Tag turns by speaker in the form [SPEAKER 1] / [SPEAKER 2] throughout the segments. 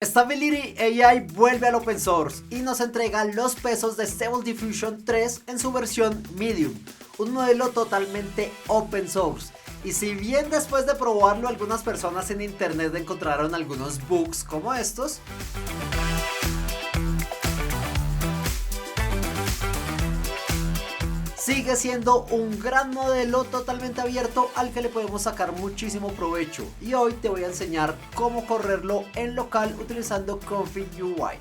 [SPEAKER 1] Stability AI vuelve al open source y nos entrega los pesos de Stable Diffusion 3 en su versión Medium, un modelo totalmente open source. Y si bien después de probarlo algunas personas en internet encontraron algunos bugs como estos, sigue siendo un gran modelo totalmente abierto al que le podemos sacar muchísimo provecho. Y hoy te voy a enseñar cómo correrlo en local utilizando Config UI.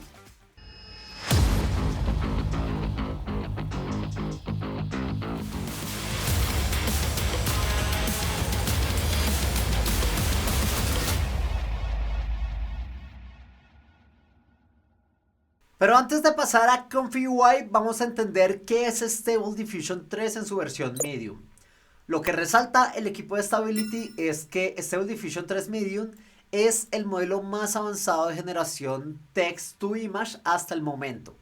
[SPEAKER 1] Pero antes de pasar a Config UI, vamos a entender qué es Stable Diffusion 3 en su versión Medium. Lo que resalta el equipo de Stability es que Stable Diffusion 3 Medium es el modelo más avanzado de generación text to image hasta el momento.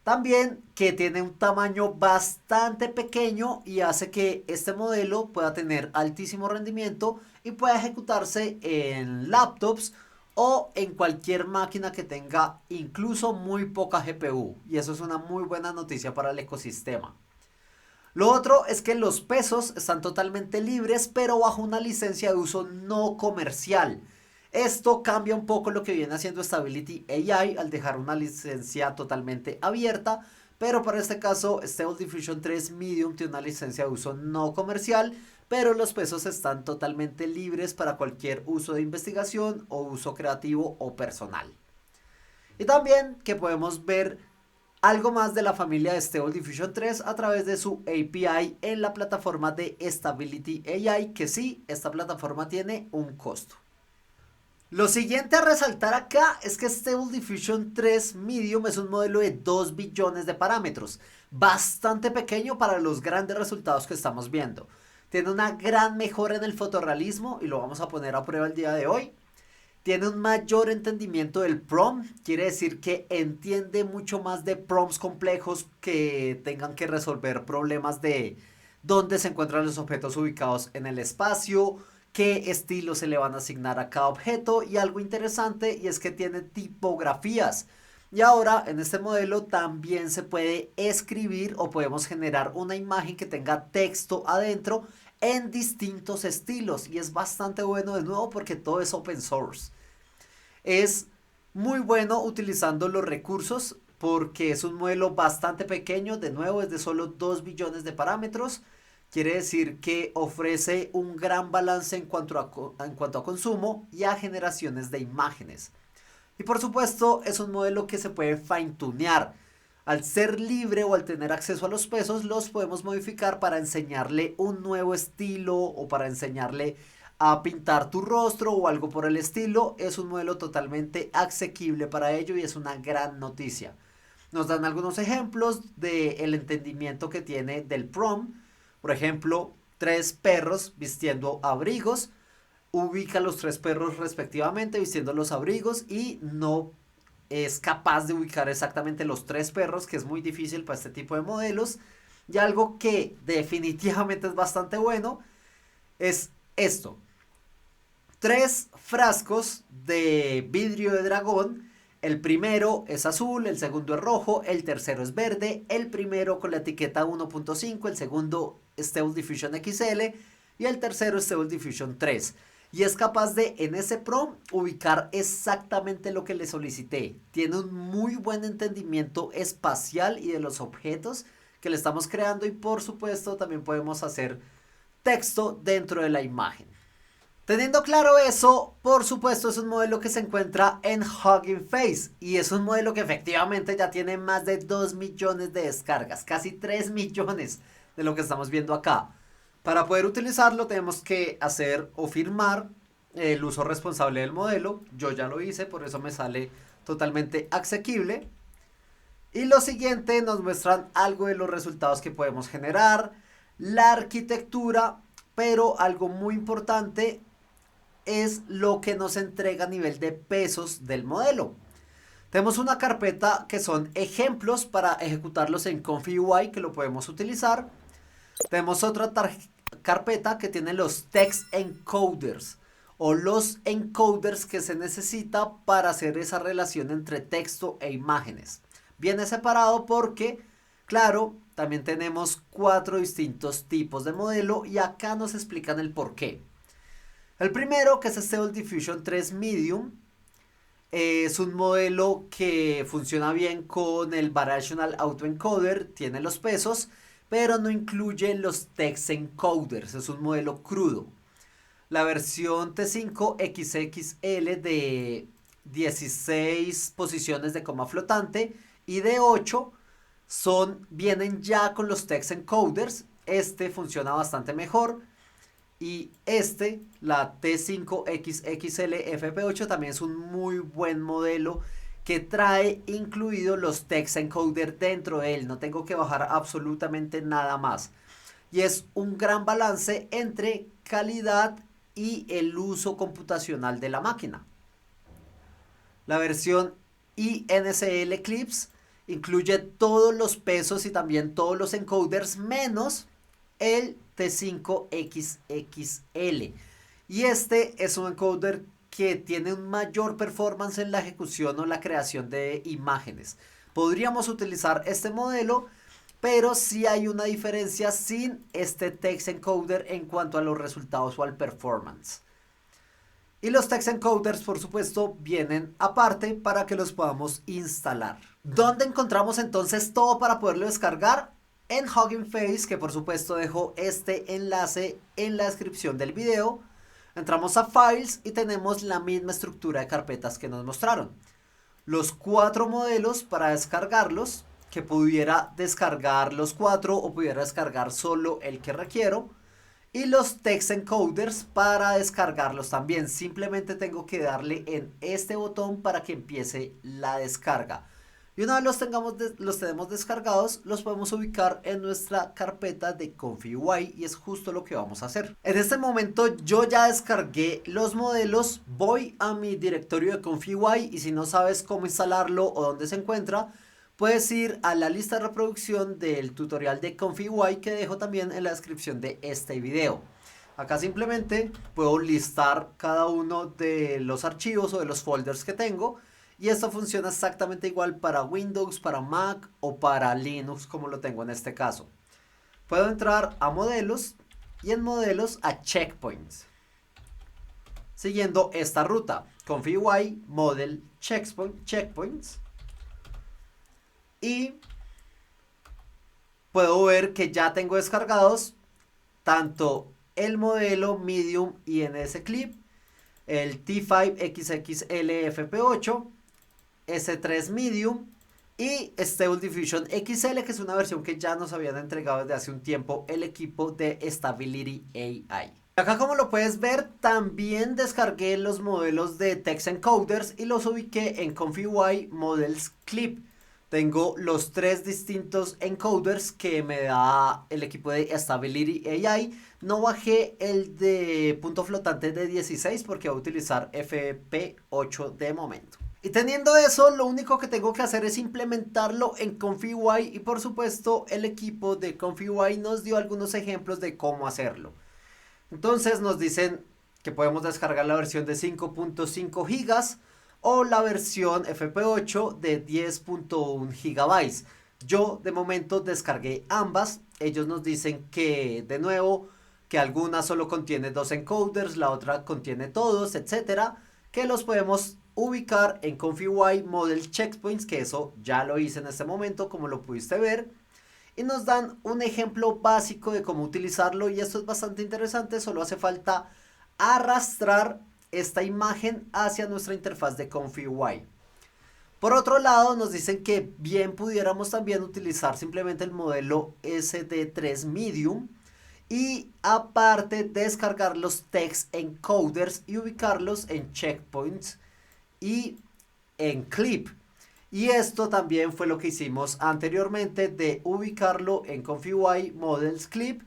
[SPEAKER 1] También que tiene un tamaño bastante pequeño y hace que este modelo pueda tener altísimo rendimiento y pueda ejecutarse en laptops o en cualquier máquina que tenga incluso muy poca GPU. Y eso es una muy buena noticia para el ecosistema. Lo otro es que los pesos están totalmente libres, pero bajo una licencia de uso no comercial. Esto cambia un poco lo que viene haciendo Stability AI al dejar una licencia totalmente abierta, pero para este caso Stable Diffusion 3 Medium tiene una licencia de uso no comercial, pero los pesos están totalmente libres para cualquier uso de investigación o uso creativo o personal. Y también que podemos ver algo más de la familia de Stable Diffusion 3 a través de su API en la plataforma de Stability AI, que sí, esta plataforma tiene un costo. Lo siguiente a resaltar acá es que Stable Diffusion 3 Medium es un modelo de 2 billones de parámetros, bastante pequeño para los grandes resultados que estamos viendo. Tiene una gran mejora en el fotorrealismo y lo vamos a poner a prueba el día de hoy. Tiene un mayor entendimiento del prompt, quiere decir que entiende mucho más de prompts complejos que tengan que resolver problemas de dónde se encuentran los objetos ubicados en el espacio, qué estilos se le van a asignar a cada objeto y algo interesante y es que tiene tipografías. Y ahora en este modelo también se puede escribir o podemos generar una imagen que tenga texto adentro en distintos estilos y es bastante bueno de nuevo porque todo es open source. Es muy bueno utilizando los recursos porque es un modelo bastante pequeño, de nuevo es de solo 2 billones de parámetros. Quiere decir que ofrece un gran balance en cuanto a consumo y a generaciones de imágenes. Y por supuesto es un modelo que se puede fine tunear. Al ser libre o al tener acceso a los pesos, los podemos modificar para enseñarle un nuevo estilo o para enseñarle a pintar tu rostro o algo por el estilo. Es un modelo totalmente asequible para ello y es una gran noticia. Nos dan algunos ejemplos del entendimiento que tiene del prompt. Por ejemplo, 3 perros vistiendo abrigos. Ubica los 3 perros respectivamente vistiendo los abrigos y no es capaz de ubicar exactamente los 3 perros, que es muy difícil para este tipo de modelos. Y algo que definitivamente es bastante bueno es esto. 3 frascos de vidrio de dragón. El primero es azul, el segundo es rojo, el tercero es verde, el primero con la etiqueta 1.5, el segundo Stable Diffusion XL y el tercero Stable Diffusion 3. Y es capaz de en ese prompt ubicar exactamente lo que le solicité. Tiene un muy buen entendimiento espacial y de los objetos que le estamos creando y por supuesto también podemos hacer texto dentro de la imagen. Teniendo claro eso, por supuesto es un modelo que se encuentra en Hugging Face y es un modelo que efectivamente ya tiene más de 2 millones de descargas, casi 3 millones de lo que estamos viendo acá. Para poder utilizarlo tenemos que hacer o firmar el uso responsable del modelo. Yo ya lo hice, por eso me sale totalmente asequible. Y lo siguiente nos muestran algo de los resultados que podemos generar, la arquitectura, pero algo muy importante es lo que nos entrega a nivel de pesos del modelo. Tenemos una carpeta que son ejemplos para ejecutarlos en Config UI que lo podemos utilizar. Tenemos otra carpeta que tiene los text encoders o los encoders que se necesita para hacer esa relación entre texto e imágenes. Viene separado porque, claro, también tenemos 4 distintos tipos de modelo y acá nos explican el por qué. El primero, que es Stable Diffusion 3 Medium, es un modelo que funciona bien con el Variational Autoencoder, tiene los pesos, pero no incluye los text encoders, es un modelo crudo. La versión T5XXL de 16 posiciones de coma flotante y de 8 vienen ya con los text encoders. Este funciona bastante mejor. Y la T5XXL FP8 también es un muy buen modelo que trae incluido los text encoder dentro de él. No tengo que bajar absolutamente nada más. Y es un gran balance entre calidad y el uso computacional de la máquina. La versión INCL Eclipse incluye todos los pesos y también todos los encoders menos el T5XXL. Y este es un encoder que tiene un mayor performance en la ejecución o la creación de imágenes. Podríamos utilizar este modelo, pero sí hay una diferencia sin este text encoder en cuanto a los resultados o al performance. Y los text encoders, por supuesto, vienen aparte para que los podamos instalar. ¿Dónde encontramos entonces todo para poderlo descargar? En Hugging Face, que por supuesto dejo este enlace en la descripción del video. Entramos a Files y tenemos la misma estructura de carpetas que nos mostraron. Los 4 modelos para descargarlos, que pudiera descargar los 4 o pudiera descargar solo el que requiero. Y los text encoders para descargarlos también. Simplemente tengo que darle en este botón para que empiece la descarga. Y una vez los tenemos descargados, los podemos ubicar en nuestra carpeta de ConfigUI y es justo lo que vamos a hacer. En este momento yo ya descargué los modelos, voy a mi directorio de ConfigUI y si no sabes cómo instalarlo o dónde se encuentra, puedes ir a la lista de reproducción del tutorial de ConfigUI que dejo también en la descripción de este video. Acá simplemente puedo listar cada uno de los archivos o de los folders que tengo. Y esto funciona exactamente igual para Windows, para Mac o para Linux como lo tengo en este caso. Puedo entrar a modelos y en modelos a checkpoints. Siguiendo esta ruta, ConfigUI, Model, Checkpoints. Y puedo ver que ya tengo descargados tanto el modelo Medium INS Clip, el T5XXL FP8, S3 Medium y Stable Diffusion XL, que es una versión que ya nos habían entregado desde hace un tiempo el equipo de Stability AI. Acá, como lo puedes ver, también descargué los modelos de text encoders y los ubiqué en ConfigUI Models Clip. Tengo los 3 distintos encoders que me da el equipo de Stability AI. No bajé el de punto flotante de 16 porque voy a utilizar FP8 de momento. Y teniendo eso, lo único que tengo que hacer es implementarlo en ConfigUI y por supuesto el equipo de ConfigUI nos dio algunos ejemplos de cómo hacerlo. Entonces nos dicen que podemos descargar la versión de 5.5 GB o la versión FP8 de 10.1 GB. Yo de momento descargué ambas. Ellos nos dicen que de nuevo que alguna solo contiene 2 encoders, la otra contiene todos, etcétera, que los podemos ubicar en ConfigUI Model Checkpoints, que eso ya lo hice en este momento como lo pudiste ver, y nos dan un ejemplo básico de cómo utilizarlo y esto es bastante interesante. Solo hace falta arrastrar esta imagen hacia nuestra interfaz de ConfigUI. Por otro lado, nos dicen que bien pudiéramos también utilizar simplemente el modelo SD3 Medium y aparte descargar los text encoders y ubicarlos en checkpoints y en clip. Y esto también fue lo que hicimos anteriormente de ubicarlo en ConfigUI Models Clip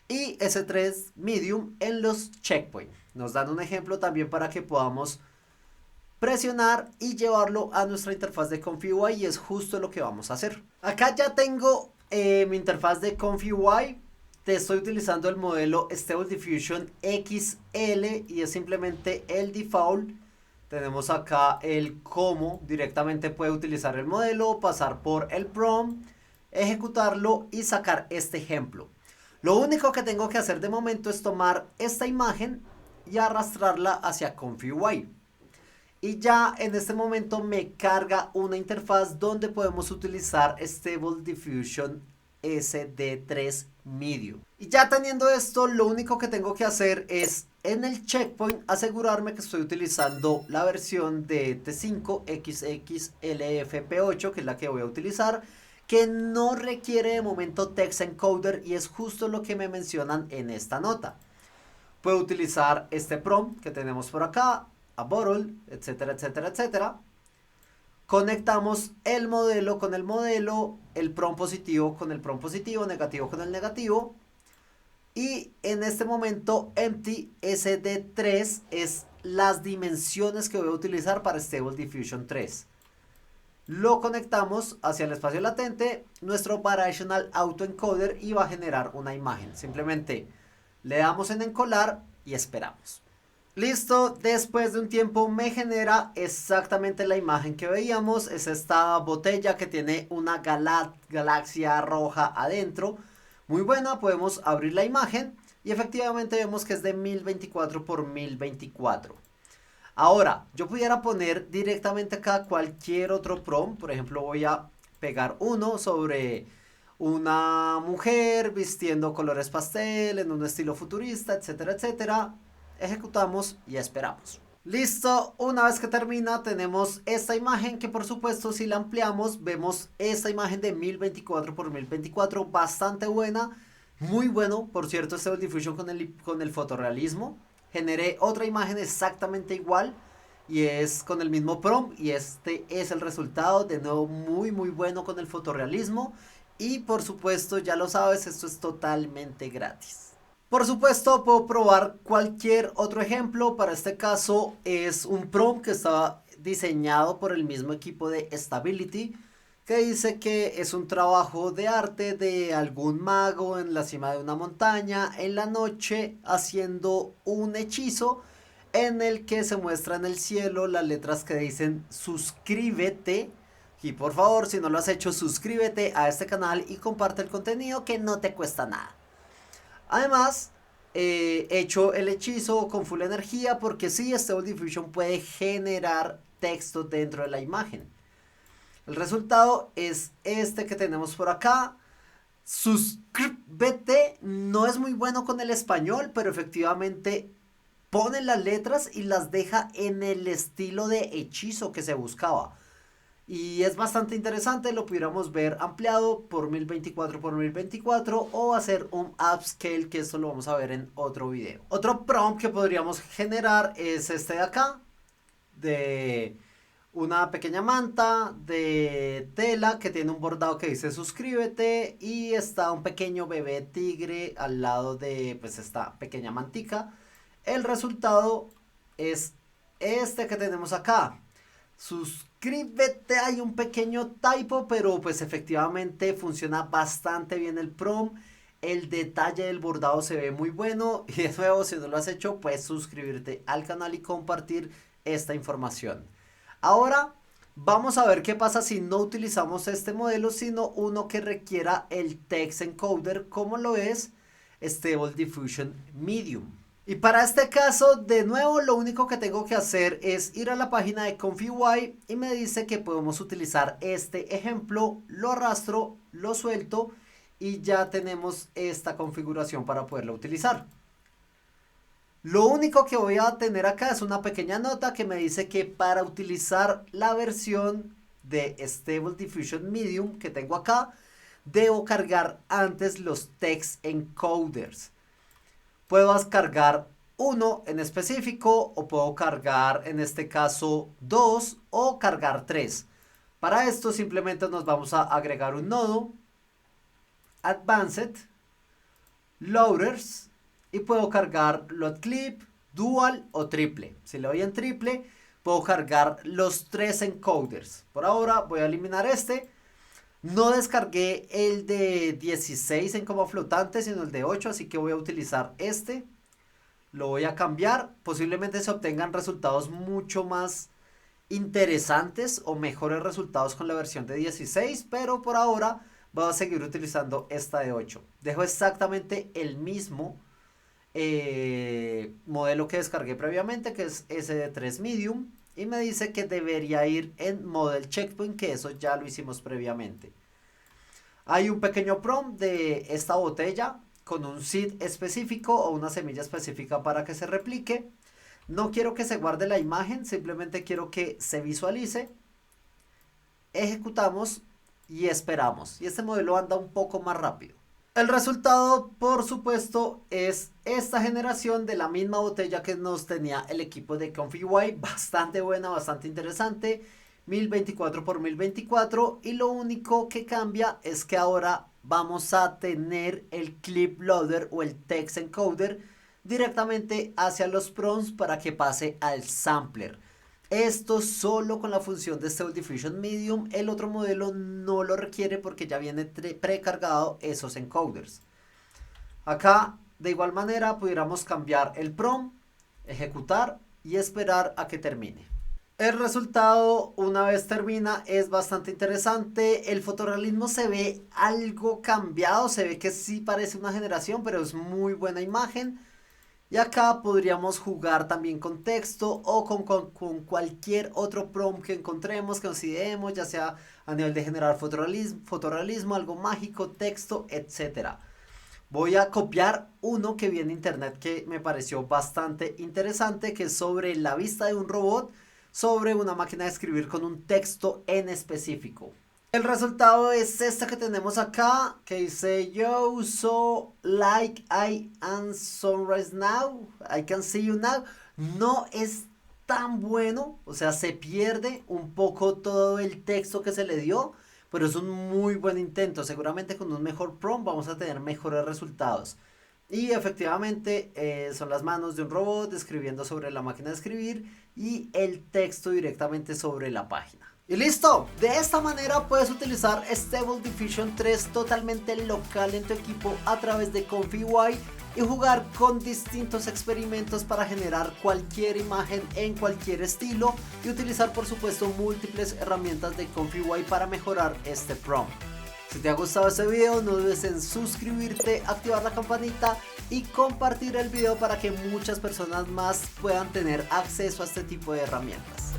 [SPEAKER 1] y S3 Medium en los checkpoints. Nos dan un ejemplo también para que podamos presionar y llevarlo a nuestra interfaz de ConfigUI y es justo lo que vamos a hacer. Acá ya tengo mi interfaz de ConfigUI. estoy utilizando el modelo Stable Diffusion XL y es simplemente el default. Tenemos acá el cómo directamente puede utilizar el modelo, pasar por el prompt, ejecutarlo y sacar este ejemplo. Lo único que tengo que hacer de momento es tomar esta imagen y arrastrarla hacia ConfigUI. Y ya en este momento me carga una interfaz donde podemos utilizar Stable Diffusion SD3 Medium. Y ya teniendo esto, lo único que tengo que hacer es en el checkpoint asegurarme que estoy utilizando la versión de T5 XXLFP8, que es la que voy a utilizar, que no requiere de momento text encoder y es justo lo que me mencionan en esta nota. Puedo utilizar este prompt que tenemos por acá, a bottle, etcétera, etcétera, etcétera. Conectamos el modelo con el modelo, el prompt positivo con el prompt positivo, negativo con el negativo. Y en este momento empty SD3 es las dimensiones que voy a utilizar para Stable Diffusion 3. Lo conectamos hacia el espacio latente, nuestro Variational Autoencoder y va a generar una imagen. Simplemente le damos en encolar y esperamos. Listo, después de un tiempo me genera exactamente la imagen que veíamos. Es esta botella que tiene una galaxia roja adentro. Muy buena, podemos abrir la imagen y efectivamente vemos que es de 1024 por 1024. Ahora, yo pudiera poner directamente acá cualquier otro prompt. Por ejemplo, voy a pegar uno sobre una mujer vistiendo colores pastel en un estilo futurista, etcétera, etcétera. Ejecutamos y esperamos. Listo, una vez que termina tenemos esta imagen que por supuesto si la ampliamos vemos esta imagen de 1024 por 1024, bastante buena, muy bueno. Por cierto, Stable Diffusion con el fotorrealismo. Generé otra imagen exactamente igual y es con el mismo prompt y este es el resultado, de nuevo muy bueno con el fotorrealismo y por supuesto ya lo sabes, esto es totalmente gratis. Por supuesto puedo probar cualquier otro ejemplo. Para este caso es un prompt que está diseñado por el mismo equipo de Stability, que dice que es un trabajo de arte de algún mago en la cima de una montaña en la noche haciendo un hechizo en el que se muestra en el cielo las letras que dicen suscríbete. Y por favor, si no lo has hecho, suscríbete a este canal y comparte el contenido que no te cuesta nada. Además, he hecho el hechizo con full energía porque sí, Stable Diffusion puede generar texto dentro de la imagen. El resultado es este que tenemos por acá. Suscríbete no es muy bueno con el español, pero efectivamente pone las letras y las deja en el estilo de hechizo que se buscaba. Y es bastante interesante, lo pudiéramos ver ampliado por 1024 por 1024 o hacer un upscale, que esto lo vamos a ver en otro video. Otro prompt que podríamos generar es este de acá, de una pequeña manta de tela que tiene un bordado que dice suscríbete y está un pequeño bebé tigre al lado de pues esta pequeña mantica. El resultado es este que tenemos acá. Suscríbete, hay un pequeño typo, pero pues efectivamente funciona bastante bien el prompt. El detalle del bordado se ve muy bueno. Y de nuevo, si no lo has hecho, puedes suscribirte al canal y compartir esta información. Ahora vamos a ver qué pasa si no utilizamos este modelo, sino uno que requiera el text encoder, como lo es Stable Diffusion Medium. Y para este caso, de nuevo, lo único que tengo que hacer es ir a la página de ConfigUI y me dice que podemos utilizar este ejemplo. Lo arrastro, lo suelto y ya tenemos esta configuración para poderla utilizar. Lo único que voy a tener acá es una pequeña nota que me dice que para utilizar la versión de Stable Diffusion Medium que tengo acá, debo cargar antes los text encoders. Puedo cargar uno en específico o puedo cargar en este caso 2 o cargar 3. Para esto simplemente nos vamos a agregar un nodo, Advanced, Loaders y puedo cargar Load Clip, Dual o Triple. Si le doy en Triple puedo cargar los 3 encoders. Por ahora voy a eliminar este. No descargué el de 16 en como flotante, sino el de 8, así que voy a utilizar este. Lo voy a cambiar. Posiblemente se obtengan resultados mucho más interesantes o mejores resultados con la versión de 16, pero por ahora voy a seguir utilizando esta de 8. Dejo exactamente el mismo modelo que descargué previamente, que es ese de 3 medium, y me dice que debería ir en model checkpoint, que eso ya lo hicimos previamente. Hay un pequeño prompt de esta botella con un seed específico o una semilla específica para que se replique. No quiero que se guarde la imagen, simplemente quiero que se visualice. Ejecutamos y esperamos. Y este modelo anda un poco más rápido. El resultado, por supuesto, es esta generación de la misma botella que nos tenía el equipo de ComfyUI. Bastante buena, bastante interesante. 1024 por 1024. Y lo único que cambia es que ahora vamos a tener el clip loader o el text encoder directamente hacia los prompts para que pase al sampler. Esto solo con la función de Stable Diffusion Medium. El otro modelo no lo requiere porque ya viene precargado esos encoders. Acá de igual manera pudiéramos cambiar el prompt, ejecutar y esperar a que termine. El resultado una vez termina es bastante interesante. El fotorrealismo se ve algo cambiado, se ve que sí parece una generación, pero es muy buena imagen. Y acá podríamos jugar también con texto o con cualquier otro prompt que encontremos, que consideremos, ya sea a nivel de generar fotorrealismo, algo mágico, texto, etc. Voy a copiar uno que vi en internet que me pareció bastante interesante, que es sobre la vista de un robot, sobre una máquina de escribir con un texto en específico. El resultado es esta que tenemos acá, que dice yo so like I am sunrise now, I can see you now. No es tan bueno, o sea, se pierde un poco todo el texto que se le dio, pero es un muy buen intento. Seguramente con un mejor prompt vamos a tener mejores resultados. Y efectivamente son las manos de un robot escribiendo sobre la máquina de escribir y el texto directamente sobre la página. Y listo, de esta manera puedes utilizar Stable Diffusion 3 totalmente local en tu equipo a través de ComfyUI y jugar con distintos experimentos para generar cualquier imagen en cualquier estilo y utilizar por supuesto múltiples herramientas de ComfyUI para mejorar este prompt. Si te ha gustado este video no dudes en suscribirte, activar la campanita y compartir el video para que muchas personas más puedan tener acceso a este tipo de herramientas.